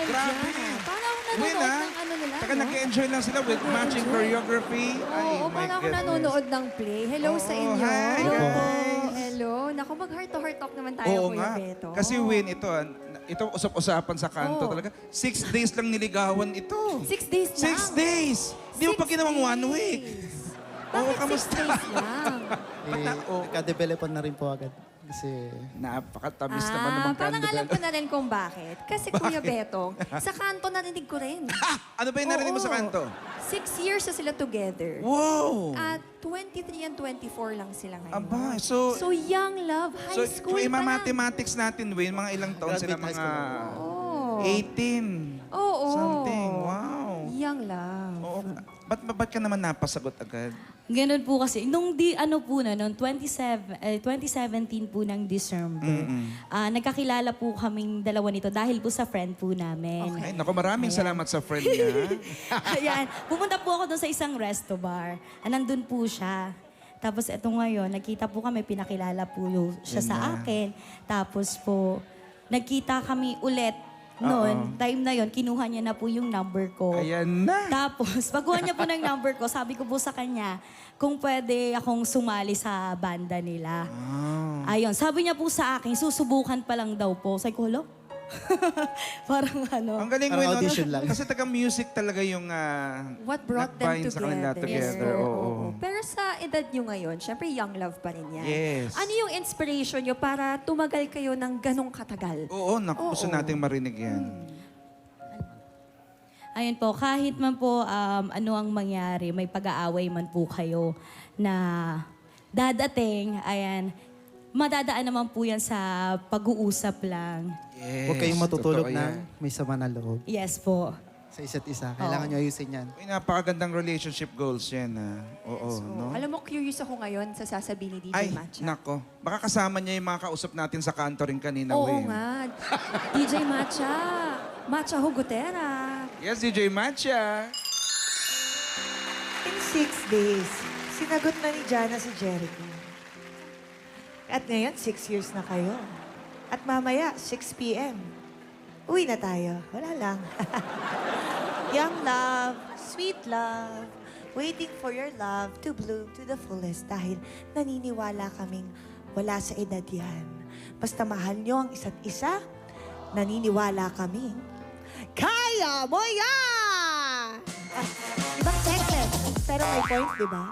Grabe. Parang ako Win, nanonood ah. ng ano nila, Taka no? nag-enjoy lang sila with matching choreography. Ay, Oo, my parang ako goodness. nanonood ng play. Hello Oo, sa inyo. hi, Hello po. guys. Hello. Naku, mag-heart-to-heart talk naman tayo, Oo Kuya nga. Beto. Kasi Win, ito usap-usapan sa kanto Oo. talaga. 6 days lang niligawan ito. 6 days lang. 6 days! Di mo pa 6 ginawang 1 week. days. Oo, Bakit 6 kamusta? days lang? Nagka-developan na rin po agad. Kasi Napakatamis naman ng mga parang alam ko candle. na rin kung bakit. Kasi Kuya Betong, sa kanto narinig ko rin. Ano ba yung narinig mo sa Oo. kanto? 6 years na sila together. Wow! At 23 and 24 lang sila ngayon. Aba, so So young love, high school kung pa lang. ima-mathematics natin, Win, mga ilang taon sila, Graduate high mga Oo. 18. Oo. Something, wow. Young love. Oo. Ba't ka naman napasagot agad? Ganun po kasi. Nung noong 2017 po ng December, nagkakilala po kaming dalawa nito dahil po sa friend po namin. Ay, naku, maraming salamat sa friend niya. Ayan. Pumunta po ako doon sa isang resto bar. Nandun po siya. Tapos eto ngayon, nagkita po kami, pinakilala po siya Yun sa na. akin. Tapos po, nagkita kami ulit noon. Time na yon kinuha niya na po yung number ko. Ayan na. Tapos, pagkuha niya po ng number ko, sabi ko po sa kanya, kung pwede akong sumali sa banda nila. Ayun, sabi niya po sa akin, susubukan pa lang daw po. Sabi ko, "Hala?" Parang ano. Ang galing mo, Parang no? audition lang. Kasi taga-music talaga yung What brought them nag-bind sa kanila together. together. Yes, Oo. Pero sa edad nyo ngayon, syempre young love pa rin yan. Yes. Ano yung inspiration nyo para tumagal kayo ng ganong katagal? Oo, naku, gusto Oo. nating marinig yan. Ayun po, kahit man po ano ang mangyari, may pag-aaway man po kayo na dadating, ayan, madadaan naman po yan sa pag-uusap lang. Yes, huwag kayong matutulog totoo na yan. may sama na loob Yes po. sa isa't isa. Kailangan nyo ayusin yan. Uy, napakagandang relationship goals yan, ah. Oo, no? Alam mo, curious ako ngayon sa sasabihin ni DJ Ay, Matcha. nako. Baka kasama niya yung mga kausap natin sa kanto rin kanina, Oo Win. nga. DJ Matcha. Matcha Hugotera. Yes, DJ Matcha. In 6 days, sinagot na ni Jana si Jericho. At ngayon, 6 years na kayo. At mamaya, 6 p.m. Uwi na tayo. Wala lang. Young love, sweet love, waiting for your love to bloom to the fullest dahil naniniwala kaming wala sa edad yan. Basta mahal nyo ang isa't isa, naniniwala kaming kaya mo yan! Ibang sentence, pero may point, di ba?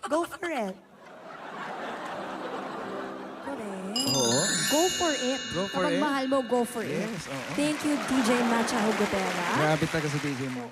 Go for it. Correct. Oo. Go for it. Go for Kapag it. mahal mo, go for it. Yes, oo. Thank you, DJ Matcha Hugotera. Grabe talaga si DJ mo.